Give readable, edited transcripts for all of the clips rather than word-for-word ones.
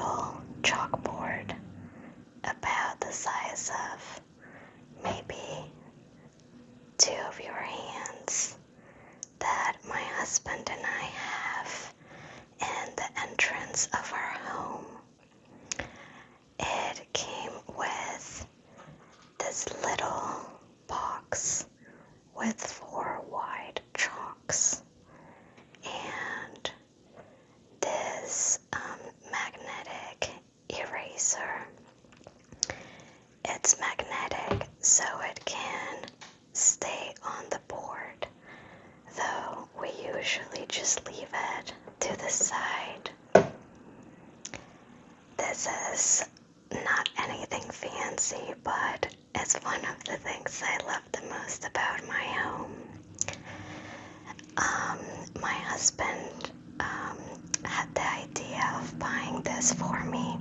little chalkboard about the size of maybe 2 of your hands that my husband and I have in the entrance of our home. It came with this little box with 4 white chalks and this magnetic eraser. It's magnetic so it can stay on the board, though we usually just leave it to the side. This is not anything fancy, but it's one of the things I love the most about my home. My husband had the idea of buying this for me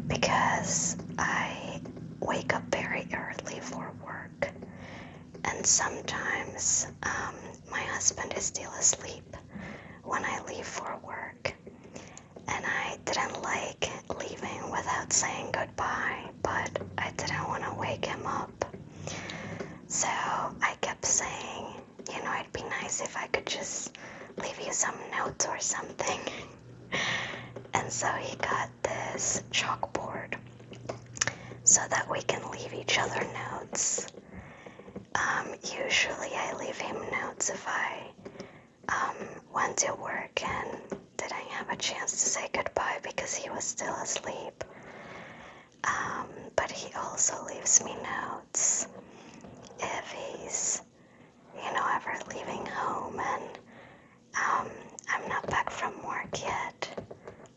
because I wake up very early for work, and sometimes my husband is still asleep when I leave for work, and I didn't like leaving without saying goodbye, but I didn't want to wake him up. So I kept saying, it'd be nice if I could just leave you some notes or something. And so he got this chalkboard so that we can leave each other notes. Usually I leave him notes if I went to work and didn't have a chance to say goodbye because he was still asleep. But he also leaves me notes if he's, ever leaving home and I'm not back from work yet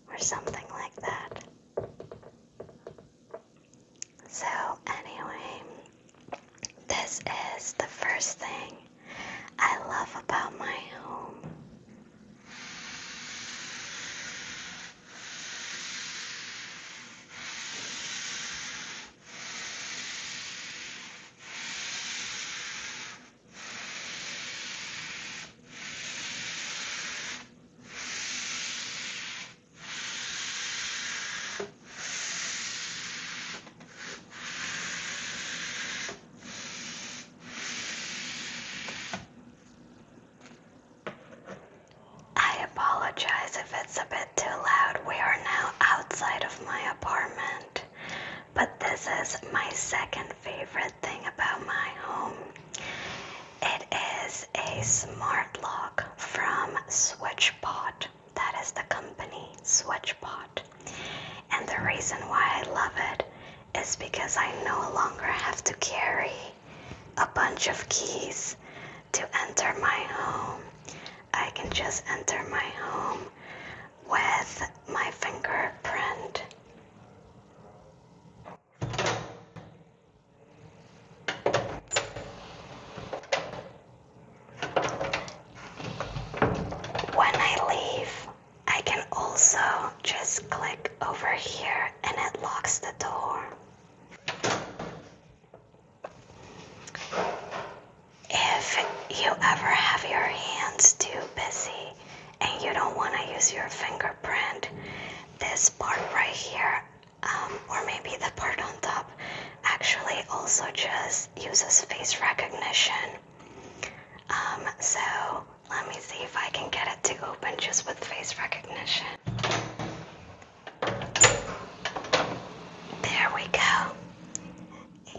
or something like that. So anyway, this is the first thing I love about my home. Apologize if it's a bit too loud. We are now outside of my apartment, but this is my second favorite thing about my home. It is a smart lock from SwitchBot. That is the company, SwitchBot. And the reason why I love it is because I no longer have to carry a bunch of keys to enter my home. I can just enter my home with my fingerprint. When I leave, I can also just click over here and it locks the door. If you ever have your hands too busy and you don't want to use your fingerprint, this part right here, or maybe the part on top, actually also just uses face recognition. So let me see if I can get it to open just with face recognition. There we go.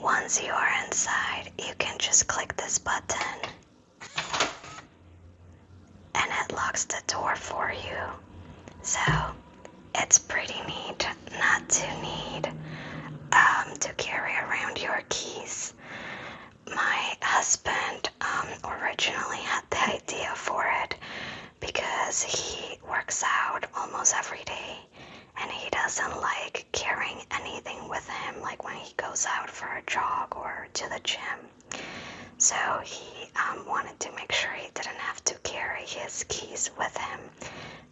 Once you are inside, you can just click this button and it locks the door for you. So it's pretty neat not to need to carry around your keys. My husband originally had the idea for it because he works out almost every day and he doesn't like carrying anything with him, like when he goes out for a jog or to the gym. So he wanted to make sure he didn't have to carry his keys with him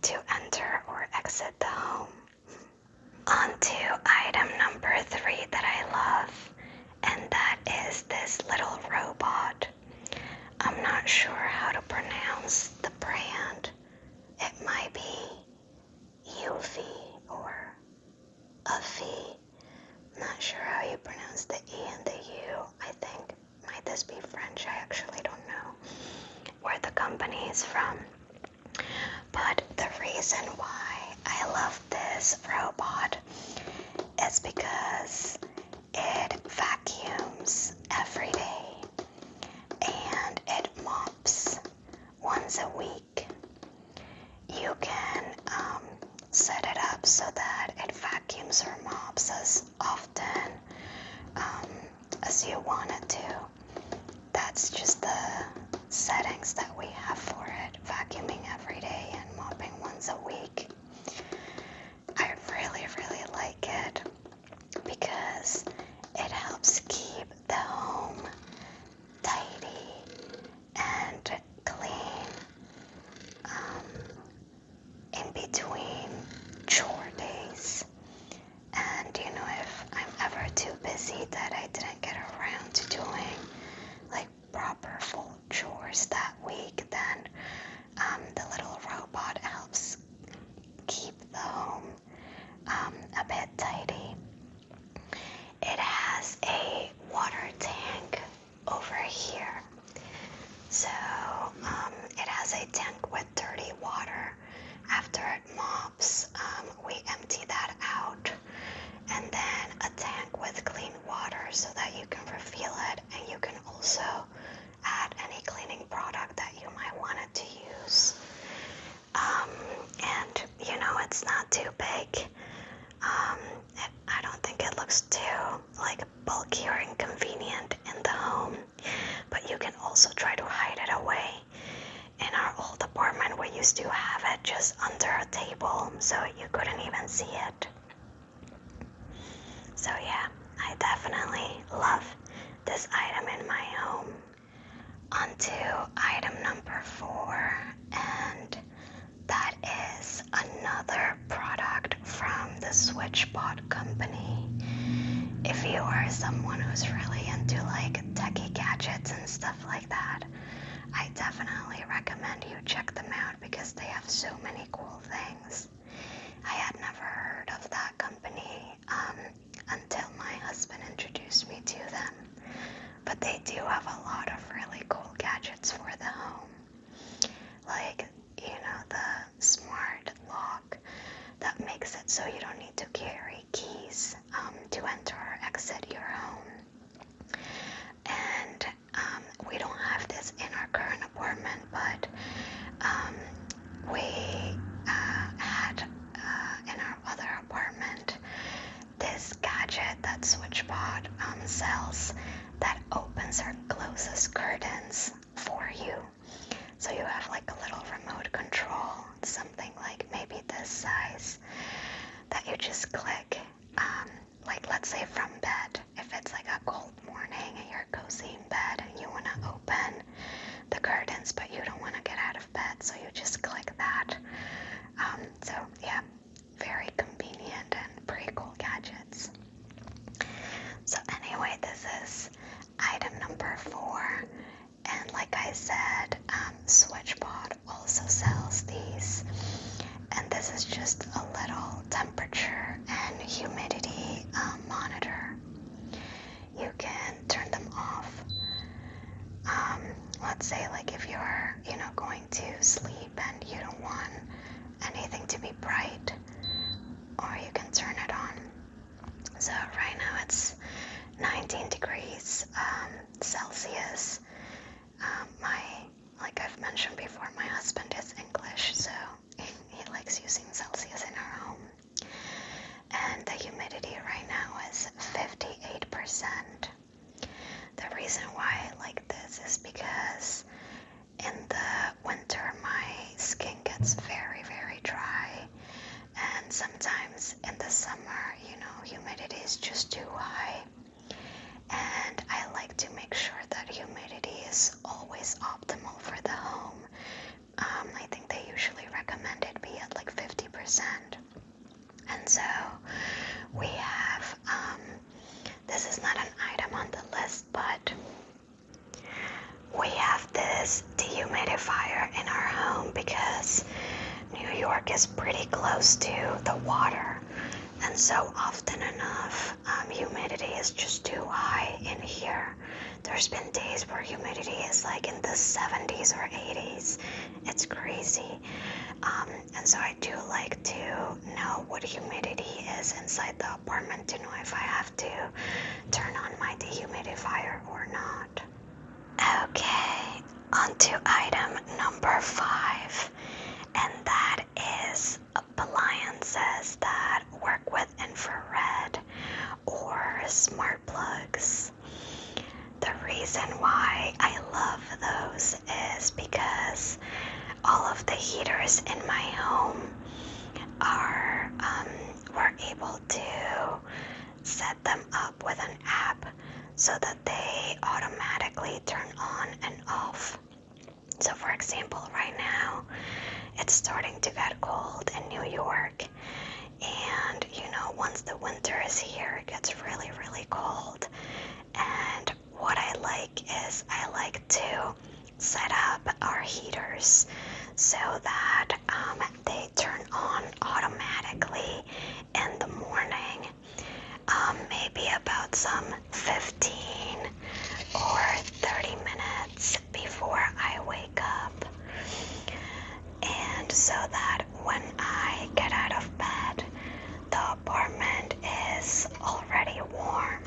to enter or exit the home. On to item number 3 that I love, and that is this little robot. I'm not sure how to pronounce the brand. It might be Yuffie or is from. But the reason why I love this robot is because it vacuums every day and it mops once a week. You can set it up so that it vacuums or mops as often as you want it to. That's just the settings that we have for it, vacuuming every day and mopping once a week. I really, really like it because it helps keep the home tidy and clean in between chore days. And you know, if I'm ever too busy that I didn't get around to doing like proper full chores that week, then the little robot helps keep the home a bit tidy. It has a water tank over here. So it has a tank with dirty water. After it mops, we empty that out. And then a tank with clean water so that you can refill it, and you can also add any cleaning product that you might want it to use. And you know, it's not too big. I don't think it looks too like bulky or inconvenient in the home, but you can also try to hide it away. In our old apartment, we used to have it just under a table, so you couldn't even see it. So yeah, I definitely love this item in my home. On to item number 4, and that is another product from the Switchbot company. If you are someone who's really into like techie gadgets and stuff like that, I definitely recommend you check them out because they have so many cool things. I had never heard of that company until my husband introduced me to them, but they do have a lot of really cool gadgets for the home, like, you know, the smart lock that makes it so you don't need to carry keys to enter or exit your home. And we don't have this in our current apartment, but we had in our other apartment this gadget that Switchbot sells that opens or closes curtains for you. So you have like a little remote control, something like maybe this size, that you just click, like let's say from bed. If it's like a cold morning and you're cozy in bed and you want to open the curtains but you don't want to get out of bed, so you just click that. So yeah, very convenient and pretty cool gadgets. So anyway, this is item number 4, and like I said, Switchbot also sells these, and this is just a little temperature and humidity monitor. You can turn them off. Let's say like if you're, you know, going to sleep and you don't want anything to be bright, or you can turn it on. So right now it's 19 degrees Celsius. Like I've mentioned before, my husband is English, so he likes using Celsius in our home. And the humidity right now is 58%. The reason why I like this is because in the winter my skin gets very, very dry, and sometimes in the summer, you know, humidity is just too high, and I like to make sure that humidity is always optimal for the home. I think they usually recommend it be at like 50%. And so we have, this is not an item on the list, but we have this dehumidifier in our home because New York is pretty close to the water, and so often enough, humidity is just too high in here. There's been days where humidity is like in the 70s or 80s. It's crazy. And so I do like to know what humidity is inside the apartment to know if I have to turn on my dehumidifier or not. Okay, on to item number 5, and that is appliances that work with infrared or smart plugs. The reason why I love those is because all of the heaters in my home are, we're able to set them up with an app so that they automatically turn on and off. So for example, right now, it's starting to get cold in New York. And, once the winter is here, it gets really, really cold. And what I like is I like to set up our heaters so that they turn on automatically in the morning, maybe about some 15 or 30 minutes before I wake up. And so that when I get out of bed, the apartment is already warm.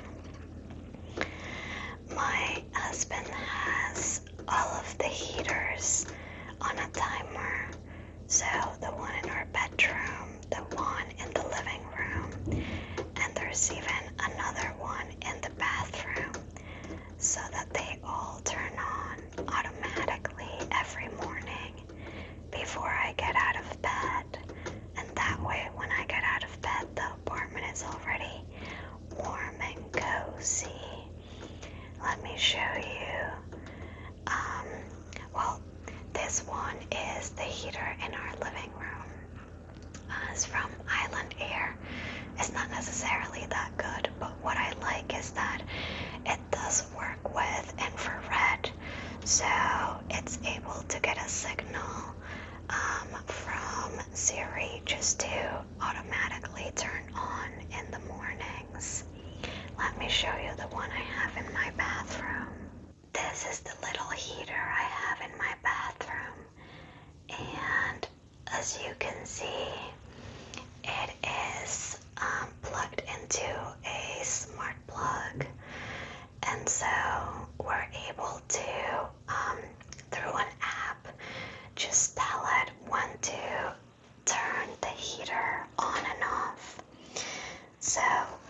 My husband has all of the heaters on a timer. So the one in our bedroom, the one in the living room, and there's even another one in the bathroom, so that they all turn on automatically every morning before I get out of bed. And that way, when I get out of bed, the apartment is already warm and cozy. Let me show you. Well, this one is the heater in our living room. It's from Island Air. It's not necessarily that good, but what I like is that it does work with infrared. So it's able to get a signal from Siri just to automatically turn on in the mornings. Let me show you the one I have in my bathroom. This is the little heater I have in my bathroom, and as you can see, it is plugged into a smart plug, and so we're able to, through an app, just tell it when to turn the heater on and off. So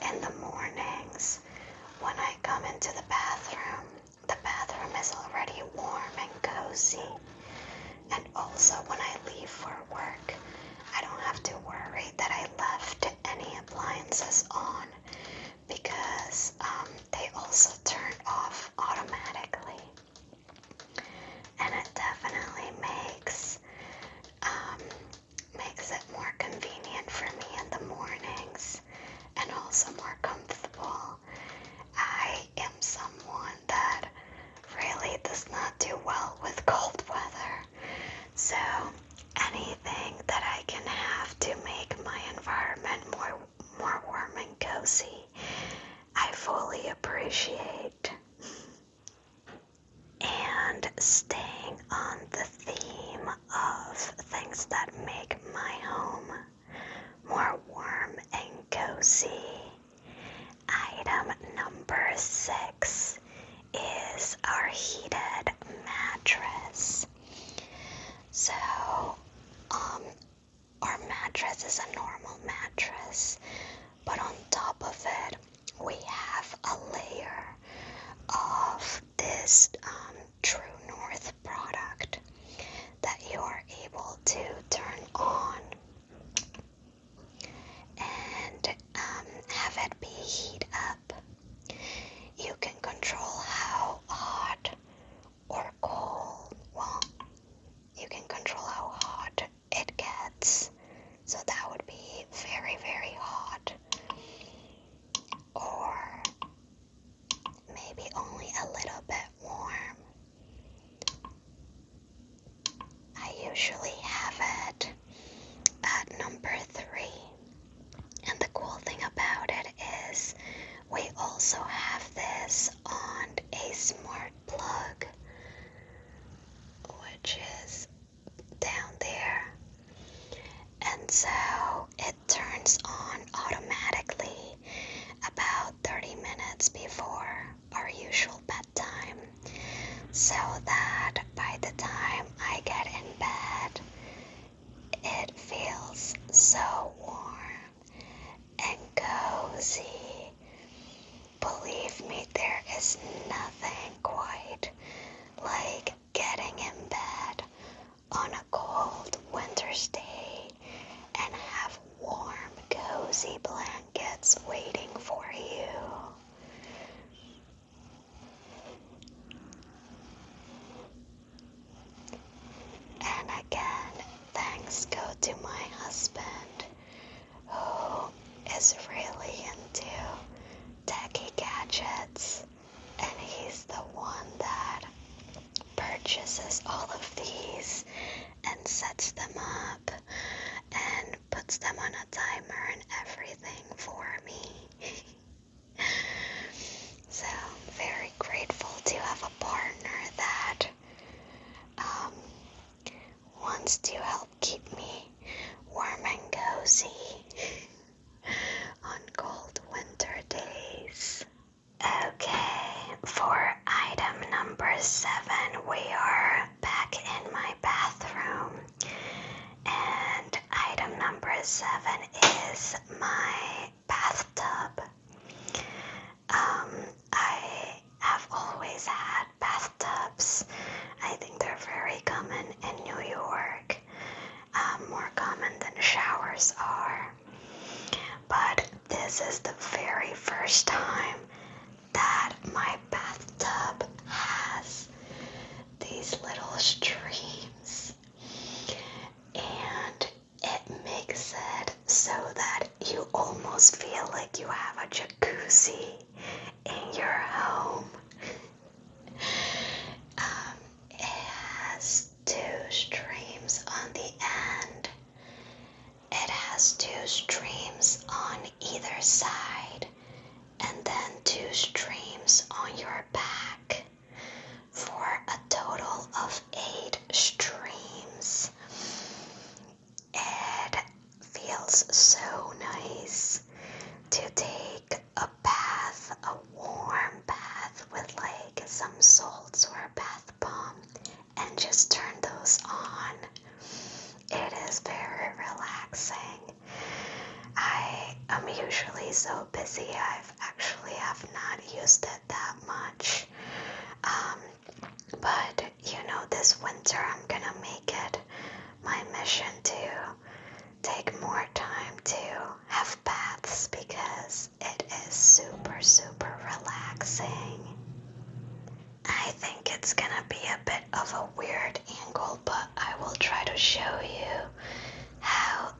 in the mornings, when I come into the bathroom is already warm and cozy. And also when I leave for work, I don't have to worry that I left any appliances on, because they also turn off automatically. And it definitely makes it more convenient for me in the mornings, and also more comfortable. I am someone that really does not do well with cold weather, so anything that I can have to make my environment more warm and cozy, I fully appreciate. And staying on the theme of things that make my home more warm and cozy, item number 6 is our heated mattress. So, our mattress is a normal mattress, but on top of it, we have a layer of this True North product that you are able to turn on. And is nothing quite like getting in bed on a cold winter's day and have warm, cozy blankets waiting for you. And again, thanks go to my husband, who is really into techie gadgets, and he's the one that purchases all of these and sets them up and puts them on a timer and everything for me. So very grateful to have a partner that wants to help keep me warm and cozy on cold winter days. Okay, for item number 7, we are back in my bathroom. And item number 7 is my bathtub. I have always had bathtubs. I think they're very common in New York, more common than showers are. But this is the very first time that my bathtub has these little streams, and it makes it so that you almost feel like you have a jacuzzi in your home. It has 2 streams on the end. It has 2 streams on either side, and then 2 streams on your back, for a total of 8 streams. It feels so nice to take a bath, a warm bath with like some salts or a bath bomb, and just turn those on. It is very relaxing. I am usually so busy, I've actually have not used it that much. But you know, this winter I'm gonna make it my mission to take more time to have baths, because it is super, super relaxing. I think it's gonna be a bit of a weird angle, but I will try to show you how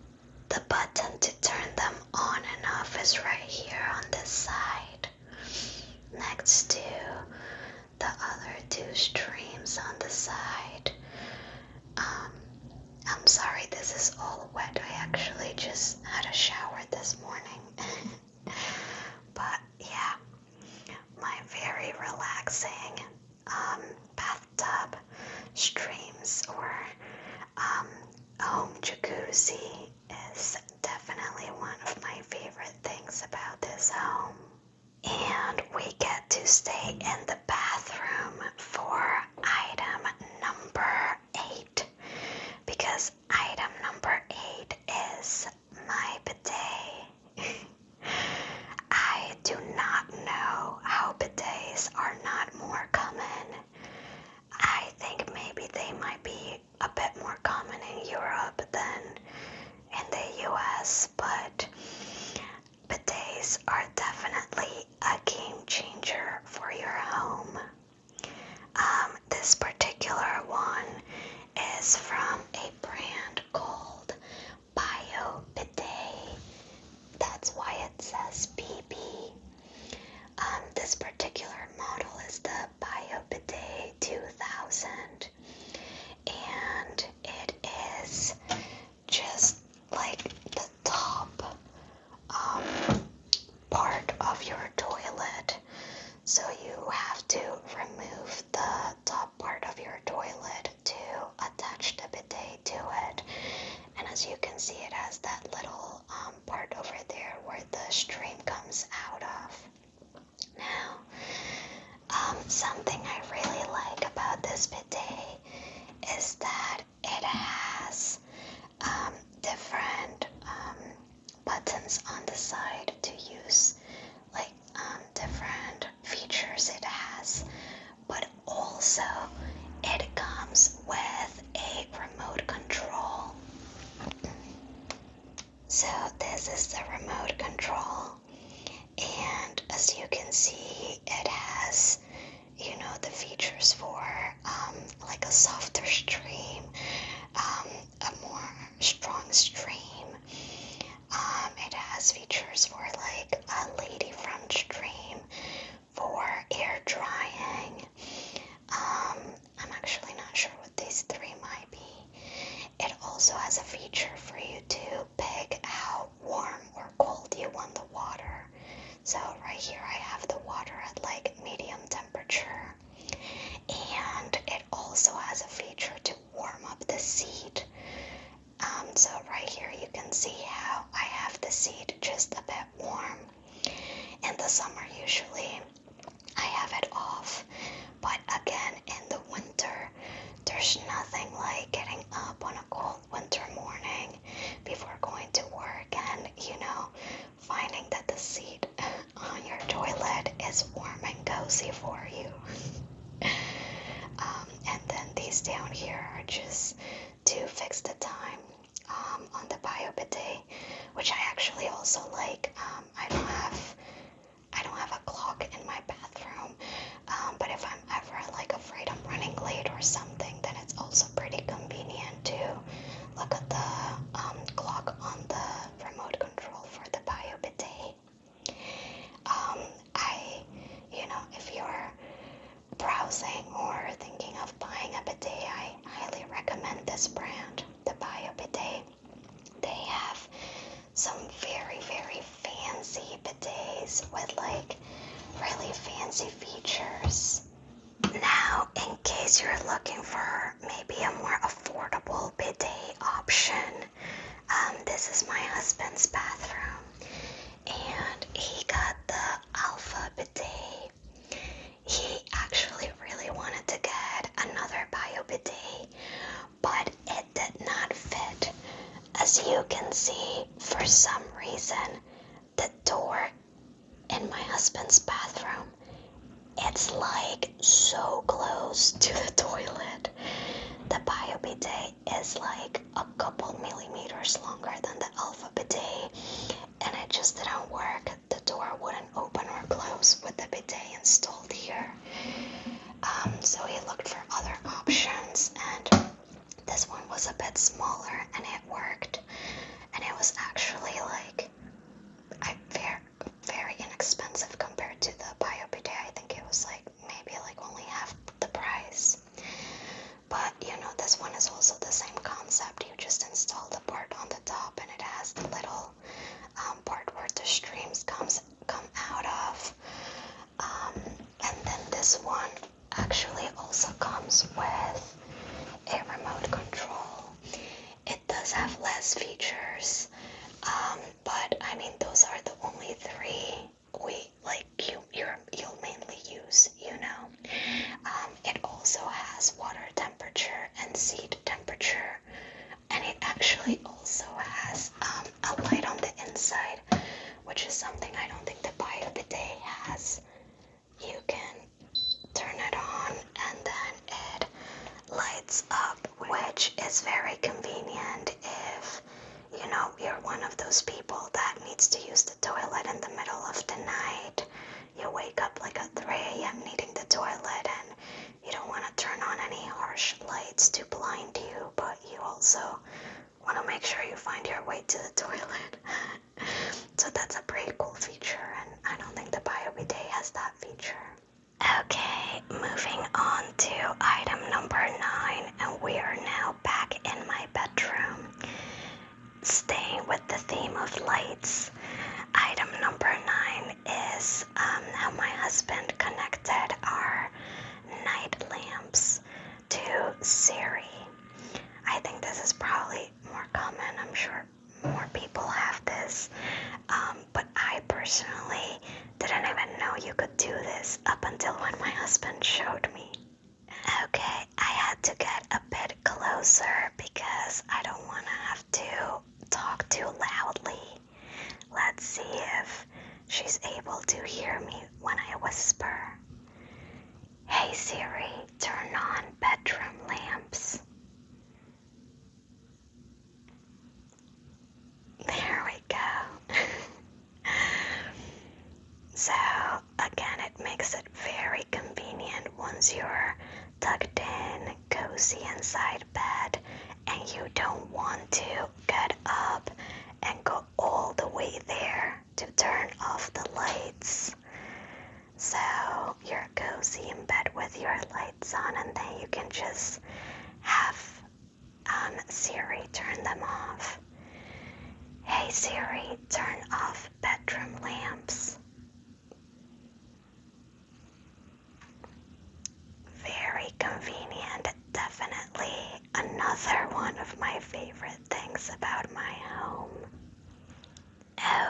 the button to turn them on and off is right here on this side, next to the other 2 streams on the side. I'm sorry, this is all wet. I actually just had a shower this morning. But yeah, my very relaxing bathtub streams or home jacuzzi is definitely one of my favorite things about this home. And we get to stay in the bathroom for item number 8, because item number 8 is my bidet. I do not know how bidets are not more common. I think maybe they might be a bit more common in Europe than in the US, but bidets are definitely a game changer for your home. This particular one is from a brand called Bio Bidet. That's why it says BB. This particular model is the Bio Bidet 2000, and it is just like the top part of your toilet. So you have to remove the top part of your toilet to attach the bidet to it. And as you can see, it has that little part over there where the stream comes out of. Now, something I really like about this bidet is that it has different buttons on the side to use, like different features it has. for like a lady French dream, for air drying. I'm actually not sure what these three might be. It also has a feature for you to pick how warm or cold you want the water. So right here I have the water at like medium temperature. And it also has a feature to warm up the seat. So right here you can see how I have the seat just a bit warm. In the summer usually I have it off, but again in the winter there's nothing like getting up on a cold winter morning before going to work and, finding that the seat on your toilet is warm and cozy for you. And then these down here are just to fix the time on the bio bidet, which I actually also like. I don't have a clock in my bathroom, but if I'm ever like afraid I'm running late or something, then it's also pretty convenient to look at the clock on the remote control for the bio bidet. If you're browsing or thinking of buying a bidet, I highly recommend this brand, the Bio Bidet. They have some very, very fancy bidets with like really fancy features. Now, in case you're looking for maybe a more affordable bidet option, this is my husband's bathroom, and he got the Alpha bidet. He actually really wanted to get another bio bidet, but it did not fit. As you can see, for some reason, the door in my husband's bathroom, it's like so close to the toilet. The bio bidet is like a couple millimeters longer than the Alpha bidet, and it just didn't work. The door wouldn't open or close with the bidet installed here. So he looked for other options, and this one was a bit smaller and it worked. And it was actually like very inexpensive compared to the bio bidet. I think it was like maybe like only half the price. But this one is also the same concept. You just install the part on the top and it has the little part where the streams come out of. And then this one actually also comes with a remote control. It does have less features, but I mean those are the only three you'll mainly use. It also has water temperature and seat temperature, and it actually also has a light on the inside, which is something I don't think the bio bidet has. You can turn it on and then it lights up, which is very convenient if you're one of those people that needs to use the toilet in the middle of the night. You wake up like at 3 a.m. needing the toilet, and you don't want to turn on any harsh lights to blind you, but you also want to make sure you find your way to the toilet. So that's a pretty cool feature, and I don't think the bio bidet has that feature. Okay, moving on to item number 9, and we are now back in my bedroom. Staying with the theme of lights, item number 9 is how my husband connected our night lamps to Siri. I think this is probably more common. I'm sure more people have this, but I personally didn't even know you could do this up until when my husband showed me. Okay, I had to get a bit closer because I don't want to have to talk too loudly. Let's see if she's able to hear me when I whisper. Hey Siri, turn on bedroom lamps. There we go. So again, it makes it very convenient once you're tucked in, cozy inside bed, and you don't want to get up and go all the way there to turn nice. So you're cozy in bed with your lights on, and then you can just have Siri turn them off. Hey Siri, turn off bedroom lamps. Very convenient, definitely another one of my favorite things about my home.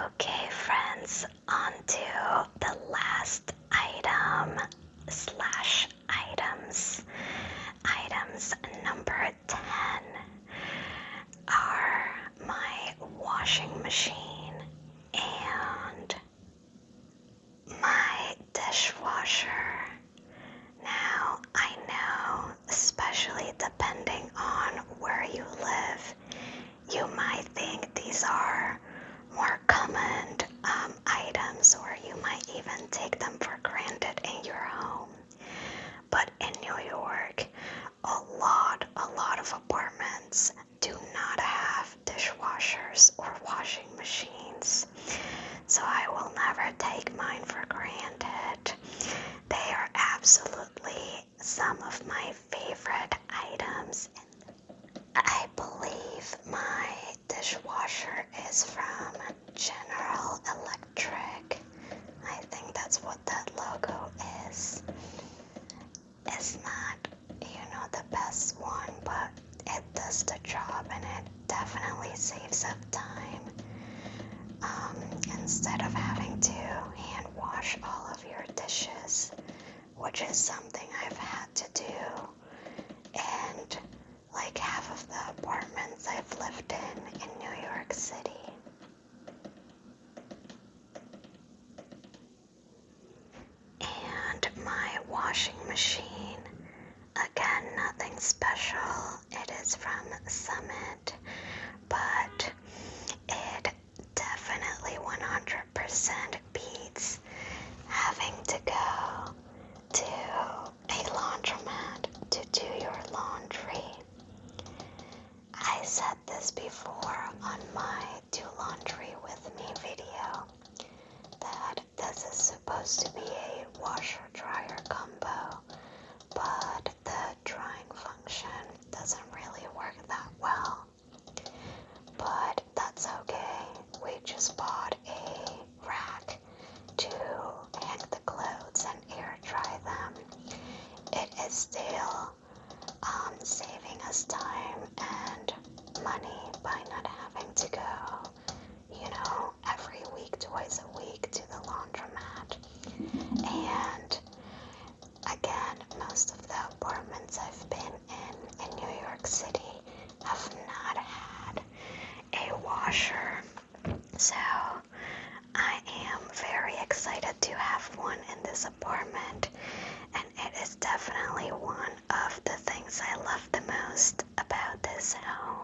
Okay friends, on to the last item slash items. Items number 10 are my washing machine and my dishwasher. Now, I know, especially depending on where you live, you might think these are more common items, or you might even take them for granted in your home. But in New York, a lot of apartments do not have dishwashers or washing machines. So I will never take mine for granted. They are absolutely some of my favorite items. I believe my dishwasher is from General Electric. I think that's what that logo is. It's not, the best one, but it does the job and it definitely saves up time. Instead of having to hand wash all of your dishes, which is something I've had to do, and like half of the apartments I've lived in New York City. And my washing machine, again, nothing special. It is from Summit, but it definitely 100% beats having to go to a laundromat to do your laundry. I said this before on my Do Laundry With Me video, that this is supposed to be a washer-dryer combo, but the drying function doesn't really work that well. But that's okay. We just bought a rack to hang the clothes and air dry them. It is still saving us time and money by not having to go, every week, twice a week to the laundromat. And again, most of the apartments I've been in New York City have not had a washer. So I am very excited to have one in this apartment, and it is definitely one of the things I love the most about this home.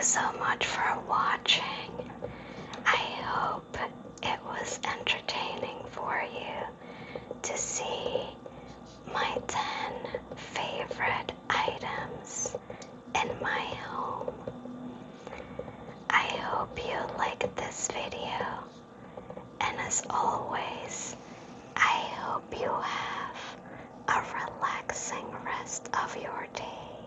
So much for watching. I hope it was entertaining for you to see my 10 favorite items in my home. I hope you liked this video, and as always, I hope you have a relaxing rest of your day.